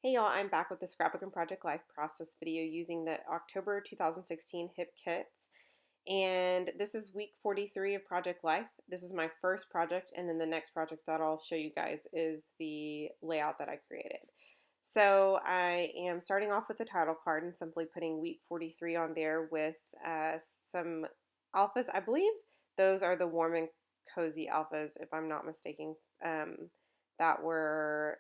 Hey y'all, I'm back with the Scrapbook and Project Life process video using the October 2016 HIP kits. And this is week 43 of Project Life. This is my first project, and then the next project that I'll show you guys is the layout that I created. So I am starting off with the title card and simply putting week 43 on there with some alphas. I believe those are the warm and cozy alphas, if I'm not mistaken, that were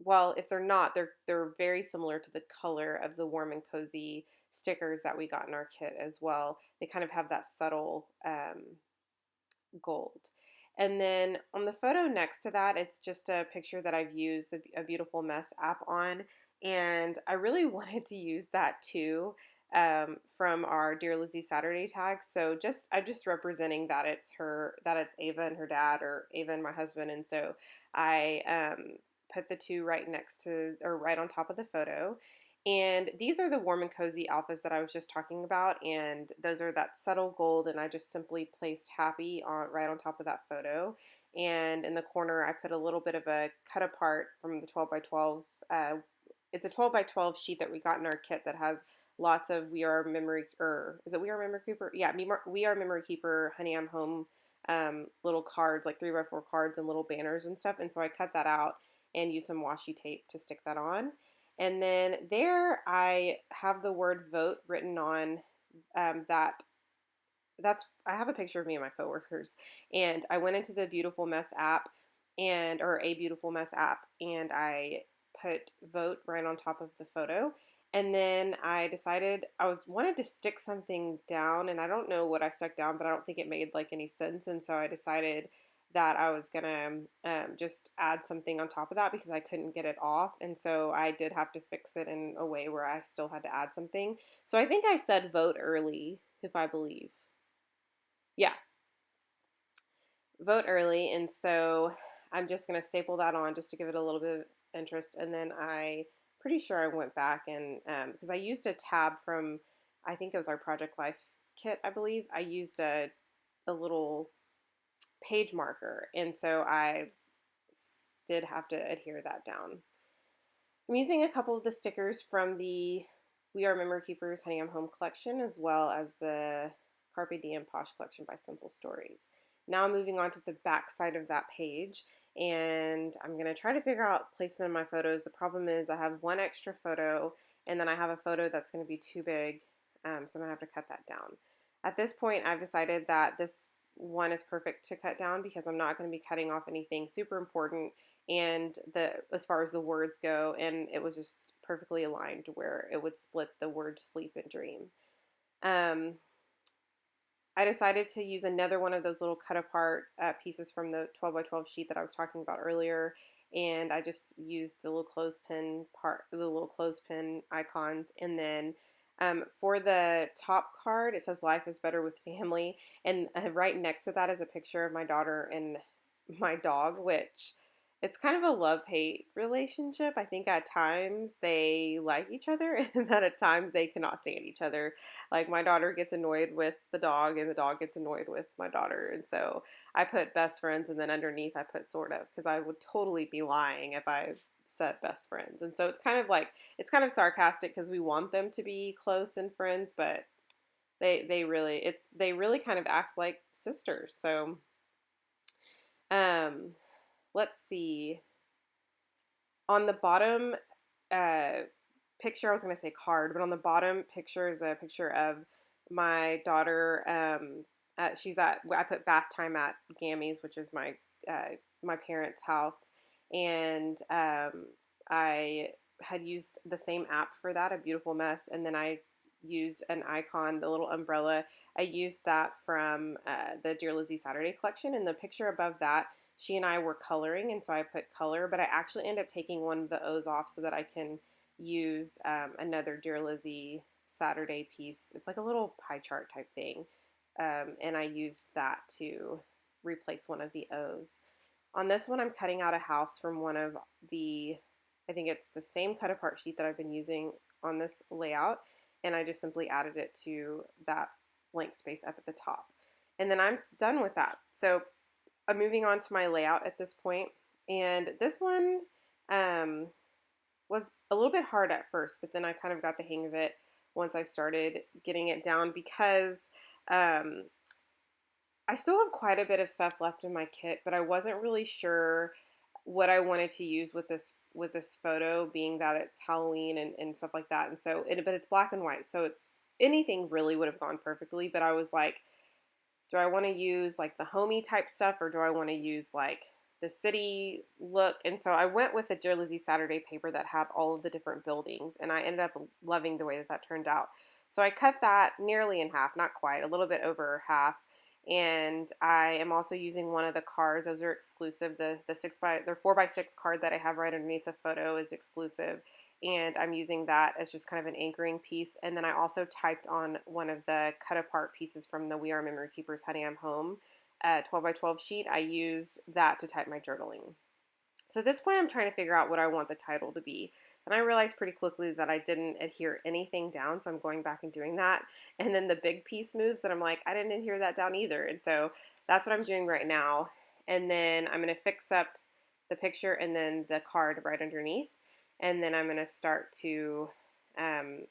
well, if they're not, they're very similar to the color of the warm and cozy stickers that we got in our kit as well. They kind of have that subtle gold. And then on the photo next to that, it's just a picture that I've used a Beautiful Mess app on, and I really wanted to use that too from our Dear Lizzie Saturday tag. So I'm just representing that it's Ava and her dad, or Ava and my husband, and so I put the two right next to or right on top of the photo. And these are the warm and cozy alphas that I was just talking about, and those are that subtle gold, and I just simply placed happy on right on top of that photo. And in the corner, I put a little bit of a cut apart from the 12 by 12. It's a 12 by 12 sheet that we got in our kit that has lots of We Are Memory, or is it We Are Memory Keeper? Yeah, We Are Memory Keeper, Honey I'm Home little cards, like 3x4 cards and little banners and stuff. And so I cut that out and used some washi tape to stick that on. And then there I have the word vote written on that. I have a picture of me and my coworkers, and I went into the Beautiful Mess app or a Beautiful Mess app, and I put vote right on top of the photo. And then I decided wanted to stick something down, and I don't know what I stuck down, but I don't think it made like any sense. And so I decided that I was gonna just add something on top of that because I couldn't get it off, and so I did have to fix it in a way where I still had to add something. So I think I said vote early, if I believe. Yeah, vote early, and so I'm just going to staple that on just to give it a little bit of interest. And then pretty sure I went back and because I used a tab from, I think it was our Project Life kit, I believe. I used a little page marker, and so I did have to adhere that down. I'm using a couple of the stickers from the We Are Memory Keepers Honey I'm Home collection, as well as the Carpe Diem Posh collection by Simple Stories. Now I'm moving on to the back side of that page, and I'm going to try to figure out placement of my photos. The problem is I have one extra photo, and then I have a photo that's going to be too big, so I'm going to have to cut that down. At this point, I've decided that this one is perfect to cut down because I'm not going to be cutting off anything super important and as far as the words go, and it was just perfectly aligned where it would split the word sleep and dream. Um, I decided to use another one of those little cut apart pieces from the 12 by 12 sheet that I was talking about earlier, and I just used the little clothespin icons, and then for the top card, it says "Life is better with family," and right next to that is a picture of my daughter and my dog, which it's kind of a love-hate relationship. I think at times they like each other, and that at times they cannot stand each other. Like my daughter gets annoyed with the dog, and the dog gets annoyed with my daughter, and so I put best friends, and then underneath I put sort of, because I would totally be lying if I said best friends. And so it's kind of sarcastic because we want them to be close and friends, but they really kind of act like sisters. So um let's see. On the bottom uh, picture, I was going to say card, but on the bottom picture is a picture of my daughter. I put bath time at Gammy's, which is my parents' house, and I had used the same app for that, A Beautiful Mess, and then I used an icon, the little umbrella. I used that from the Dear Lizzie Saturday collection, and the picture above that, she and I were coloring, and so I put color, but I actually ended up taking one of the O's off so that I can use another Dear Lizzie Saturday piece. It's like a little pie chart type thing, and I used that to replace one of the O's. On this one, I'm cutting out a house from one of I think it's the same cut apart sheet that I've been using on this layout, and I just simply added it to that blank space up at the top. And then I'm done with that. So I'm moving on to my layout at this point, and this one, um, was a little bit hard at first, but then I kind of got the hang of it once I started getting it down because um, I still have quite a bit of stuff left in my kit, but I wasn't really sure what I wanted to use with this photo, being that it's Halloween and stuff like that. And so but it's black and white, so it's anything really would have gone perfectly. But I was like, do I want to use like the homey type stuff or do I want to use like the city look? And so I went with a Dear Lizzie Saturday paper that had all of the different buildings, and I ended up loving the way that that turned out. So I cut that nearly in half, not quite, a little bit over half. And I am also using one of the cards. Those are exclusive. The 4x6 card that I have right underneath the photo is exclusive, and I'm using that as just kind of an anchoring piece. And then I also typed on one of the cut apart pieces from the We Are Memory Keepers Honey I'm Home 12 by 12 sheet. I used that to type my journaling. So at this point, I'm trying to figure out what I want the title to be. And I realized pretty quickly that I didn't adhere anything down, so I'm going back and doing that. And then the big piece moves, and I'm like, I didn't adhere that down either. And so that's what I'm doing right now. And then I'm going to fix up the picture and then the card right underneath. And then I'm going to start to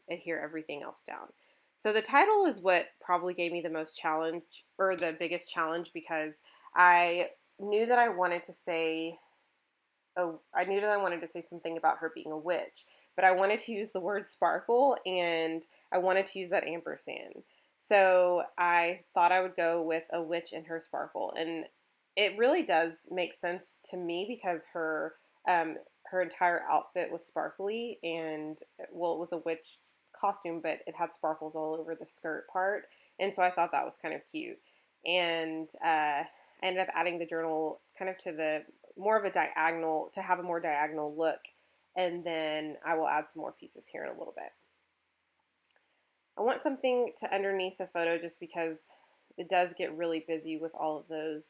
adhere everything else down. So the title is what probably gave me the most challenge, or the biggest challenge, because I knew that I wanted to say I knew that I wanted to say something about her being a witch, but I wanted to use the word sparkle and I wanted to use that ampersand. So I thought I would go with a witch and her sparkle, and it really does make sense to me because her entire outfit was sparkly, and well, it was a witch costume, but it had sparkles all over the skirt part, and so I thought that was kind of cute. And I ended up adding the journal kind of to the more of a diagonal, to have a more diagonal look, and then I will add some more pieces here in a little bit. I want something to underneath the photo just because it does get really busy with all of those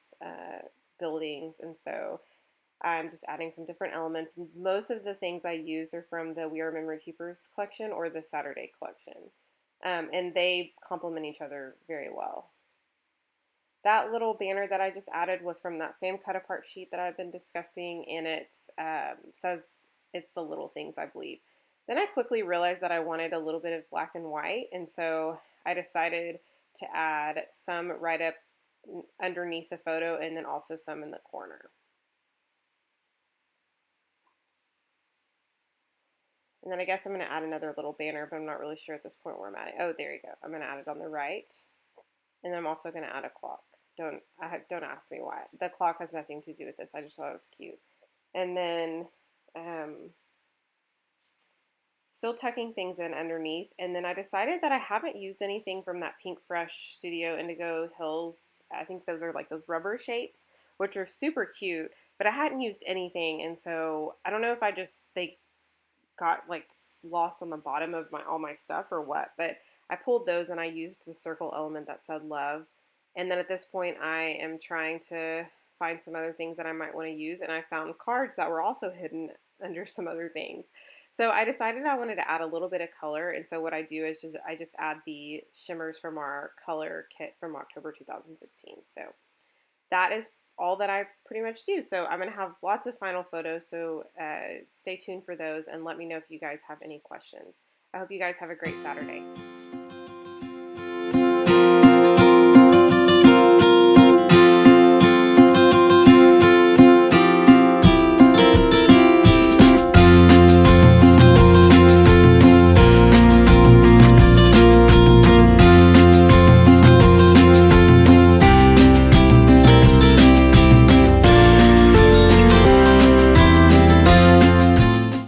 buildings, and so I'm just adding some different elements. Most of the things I use are from the We Are Memory Keepers collection or the Saturday collection, and they complement each other very well. That little banner that I just added was from that same cut apart sheet that I've been discussing, and it says it's the little things, I believe. Then I quickly realized that I wanted a little bit of black and white, and so I decided to add some right up underneath the photo and then also some in the corner. And then I guess I'm going to add another little banner, but I'm not really sure at this point where I'm at it. Oh, there you go. I'm going to add it on the right. And then I'm also going to add a clock. Don't ask me why. The clock has nothing to do with this. I just thought it was cute. And then still tucking things in underneath. And then I decided that I haven't used anything from that Pink Fresh Studio Indigo Hills. I think those are like those rubber shapes, which are super cute. But I hadn't used anything, and so I don't know if they got like lost on the bottom of all my stuff or what. But I pulled those and I used the circle element that said love. And then at this point, I am trying to find some other things that I might want to use. And I found cards that were also hidden under some other things. So I decided I wanted to add a little bit of color. And so what I do is I just add the shimmers from our color kit from October 2016. So that is all that I pretty much do. So I'm going to have lots of final photos. So stay tuned for those and let me know if you guys have any questions. I hope you guys have a great Saturday.